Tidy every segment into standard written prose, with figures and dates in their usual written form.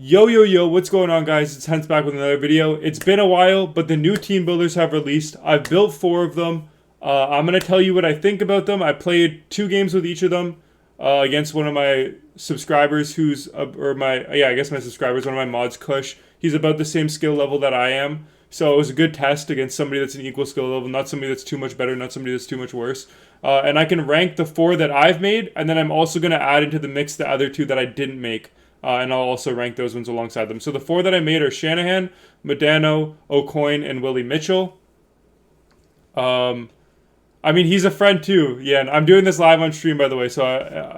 Yo, what's going on, guys? It's Hence back with another video. It's been a while, but the new team builders have released. I've built 4 of them. I'm going to tell you what I think about them. I played 2 games with each of them against one of my subscribers my subscribers, one of my mods, Kush. He's about the same skill level that I am. So it was a good test against somebody that's an equal skill level, not somebody that's too much better, not somebody that's too much worse. And I can rank the 4 that I've made, and then I'm also going to add into the mix the other 2 that I didn't make. And I'll also rank those ones alongside them. So the 4 that I made are Shanahan, Modano, O'Coin, and Willie Mitchell. He's a friend too. Yeah, and I'm doing this live on stream, by the way. So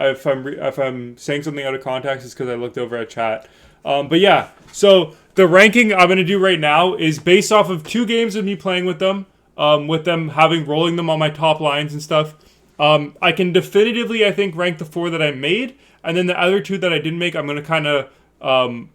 if I'm saying something out of context, it's because I looked over at chat. But yeah, so the ranking I'm going to do right now is based off of 2 games of me playing with them rolling them on my top lines and stuff. I can definitively, I think, rank the 4 that I made. And then the other 2 that I didn't make, I'm going to kind of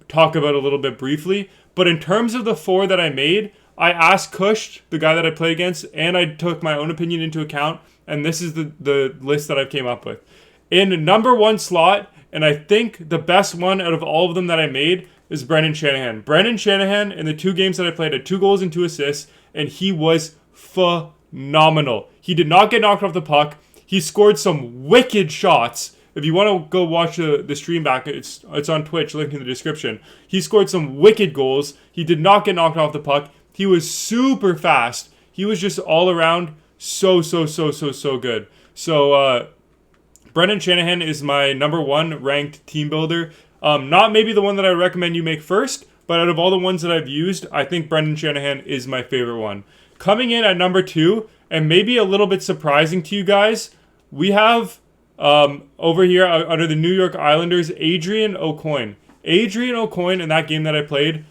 talk about a little bit briefly. But in terms of the 4 that I made, I asked Kush, the guy that I play against, and I took my own opinion into account. And this is the list that I came up with. In number 1 slot, and I think the best one out of all of them that I made, is Brendan Shanahan. Brendan Shanahan, in the 2 games that I played, had 2 goals and 2 assists, and he was phenomenal. He did not get knocked off the puck. He scored some wicked shots. If you want to go watch the stream back, it's on Twitch, link in the description. He scored some wicked goals. He did not get knocked off the puck. He was super fast. He was just all around so good. So Brendan Shanahan is my number 1 ranked team builder. Not maybe the one that I recommend you make first, but out of all the ones that I've used, I think Brendan Shanahan is my favorite one. Coming in at number 2, and maybe a little bit surprising to you guys, we have over here under the New York Islanders, Adrian O'Coin. Adrian O'Coin, in that game that I played,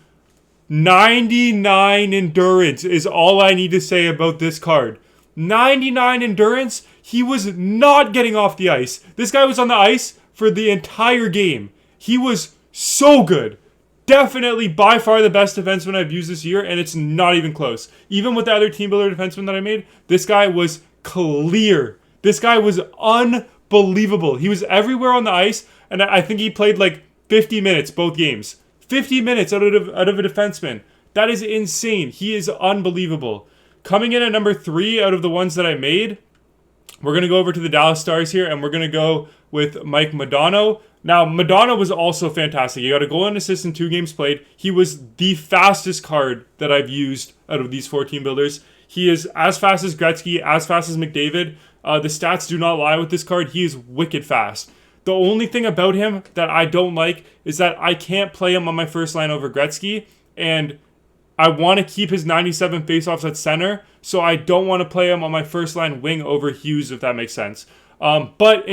99 endurance is all I need to say about this card. 99 endurance. He was not getting off the ice. This guy was on the ice for the entire game. He was so good. Definitely by far the best defenseman I've used this year, and it's not even close. Even with the other team builder defenseman that I made, this guy was clear. This guy was unbelievable. He was everywhere on the ice, and I think he played like 50 minutes both games. 50 minutes out of a defenseman. That is insane. He is unbelievable. Coming in at number 3 out of the ones that I made, we're going to go over to the Dallas Stars here, and we're going to go with Mike Modano. Now, Modano was also fantastic. He got a goal and assist in 2 games played. He was the fastest card that I've used out of these 4 team builders. He is as fast as Gretzky, as fast as McDavid. The stats do not lie with this card. He is wicked fast. The only thing about him that I don't like is that I can't play him on my first line over Gretzky, and I want to keep his 97 faceoffs at center, so I don't want to play him on my first line wing over Hughes, if that makes sense. But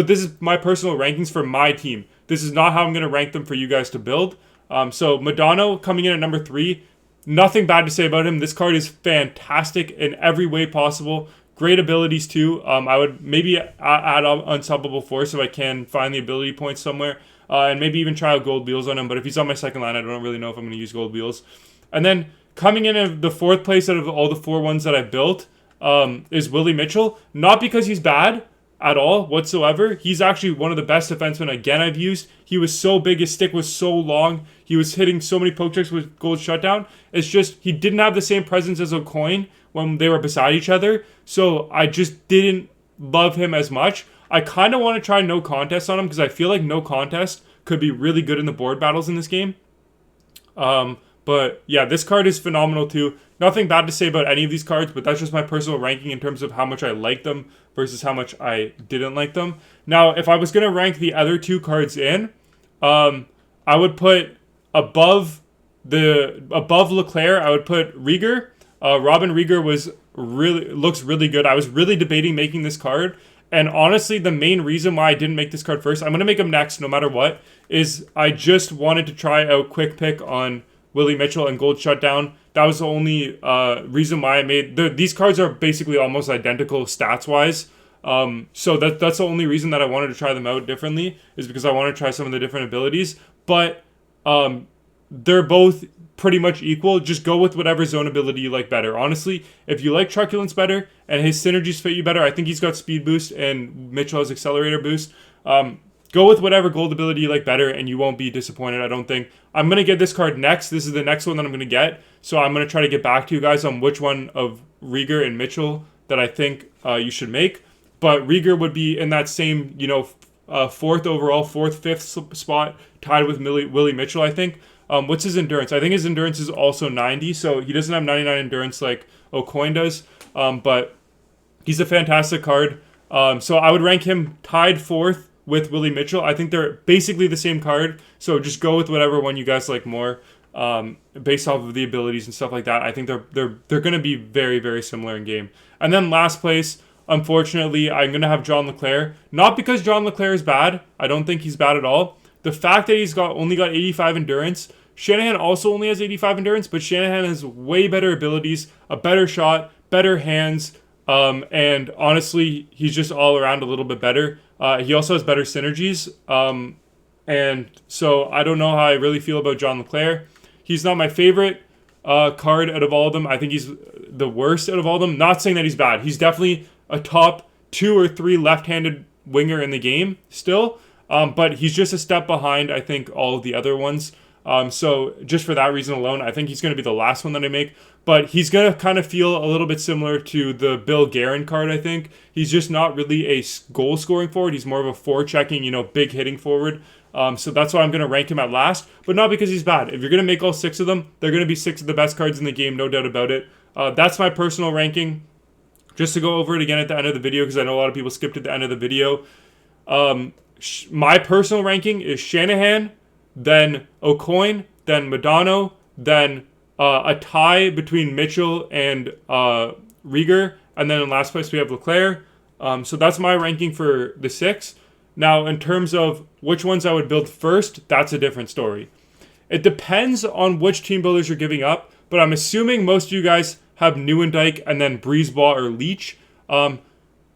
this is my personal rankings for my team. This is not how I'm going to rank them for you guys to build. So Modano coming in at number 3, nothing bad to say about him. This card is fantastic in every way possible. Great abilities too. I would maybe add Unstoppable Force if I can find the ability points somewhere. And maybe even try out Gold Wheels on him. But if he's on my second line, I don't really know if I'm going to use Gold Wheels. And then coming in at the 4th place out of all the 4 ones that I built is Willie Mitchell. Not because he's bad at all whatsoever. He's actually one of the best defensemen, again, I've used. He was so big. His stick was so long. He was hitting so many poke checks with gold shutdown. It's just he didn't have the same presence as O'Coin when they were beside each other. So I just didn't love him as much. I kind of want to try no contest on him because I feel like no contest could be really good in the board battles in this game. But yeah, this card is phenomenal too. Nothing bad to say about any of these cards, but that's just my personal ranking in terms of how much I like them versus how much I didn't like them. Now, if I was going to rank the other 2 cards in, I would put above Leclerc, I would put Rieger. Robin Rieger looks really good. I was really debating making this card, and honestly, the main reason why I didn't make this card first, I'm going to make him next no matter what, is I just wanted to try out Quick Pick on Willie Mitchell and Gold Shutdown. That was the only reason why I made... These cards are basically almost identical stats-wise. So that's the only reason that I wanted to try them out differently, is because I want to try some of the different abilities. But they're both pretty much equal. Just go with whatever zone ability you like better. Honestly, if you like Truculence better and his synergies fit you better, I think he's got speed boost and Mitchell has accelerator boost. go with whatever gold ability you like better, and you won't be disappointed, I don't think. I'm going to get this card next. This is the next one that I'm going to get. So I'm going to try to get back to you guys on which one of Rieger and Mitchell that I think you should make. But Rieger would be in that same, fourth overall, fifth spot, tied with Willie Mitchell, I think. What's his endurance? I think his endurance is also 90, so he doesn't have 99 endurance like O'Coin does. But he's a fantastic card. So I would rank him tied fourth with Willie Mitchell. I think they're basically the same card, so just go with whatever one you guys like more, based off of the abilities and stuff like that. I think they're going to be very, very similar in game. And then last place, unfortunately, I'm going to have John Leclerc. Not because John Leclerc is bad. I don't think he's bad at all. The fact that he's only got 85 endurance. Shanahan also only has 85 endurance, but Shanahan has way better abilities, a better shot, better hands, and honestly, he's just all around a little bit better. He also has better synergies. And so I don't know how I really feel about John Leclerc. He's not my favorite card out of all of them. I think he's the worst out of all of them. Not saying that he's bad. He's definitely a top 2 or 3 left-handed winger in the game still. But he's just a step behind, I think, all of the other ones. So just for that reason alone, I think he's going to be the last one that I make. But he's going to kind of feel a little bit similar to the Bill Guerin card, I think. He's just not really a goal-scoring forward. He's more of a forechecking, big hitting forward. So that's why I'm going to rank him at last. But not because he's bad. If you're going to make all 6 of them, they're going to be 6 of the best cards in the game, no doubt about it. That's my personal ranking. Just to go over it again at the end of the video, because I know a lot of people skipped at the end of the video. My personal ranking is Shanahan, then O'Coin, then Madonna, then a tie between Mitchell and Rieger, and then in last place we have Leclerc. So that's my ranking for the 6. Now, in terms of which ones I would build first, that's a different story. It depends on which team builders you're giving up, but I'm assuming most of you guys have Nieuwendyk and then Breezeball or Leach.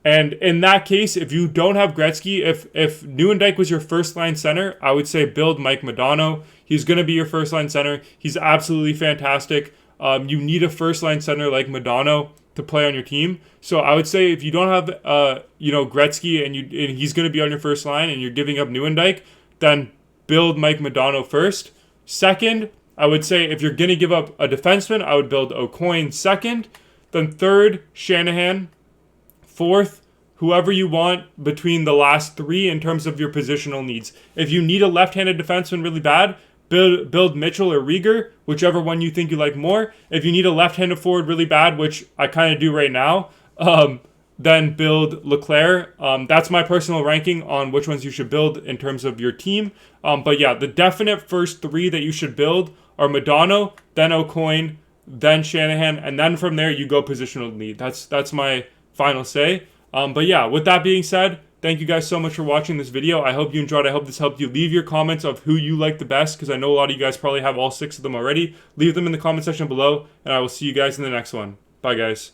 And in that case, if you don't have Gretzky, if Nieuwendyk was your first-line center, I would say build Mike Modano. He's going to be your first-line center. He's absolutely fantastic. You need a first-line center like Modano to play on your team. So I would say if you don't have, Gretzky and he's going to be on your first line and you're giving up Nieuwendyk, then build Mike Modano first. Second, I would say if you're going to give up a defenseman, I would build O'Coin second. Then third, Shanahan. Fourth, whoever you want between the last 3 in terms of your positional needs. If you need a left-handed defenseman really bad, build Mitchell or Rieger, whichever one you think you like more. If you need a left-handed forward really bad, which I kind of do right now, then build Leclerc. That's my personal ranking on which ones you should build in terms of your team. But yeah, the definite first 3 that you should build are Modano, then O'Coin, then Shanahan, and then from there you go positional need. That's my final say. But yeah, with that being said, thank you guys so much for watching this video. I hope you enjoyed. I hope this helped you. Leave your comments of who you like the best, because I know a lot of you guys probably have all 6 of them already. Leave them in the comment section below, and I will see you guys in the next one. Bye, guys.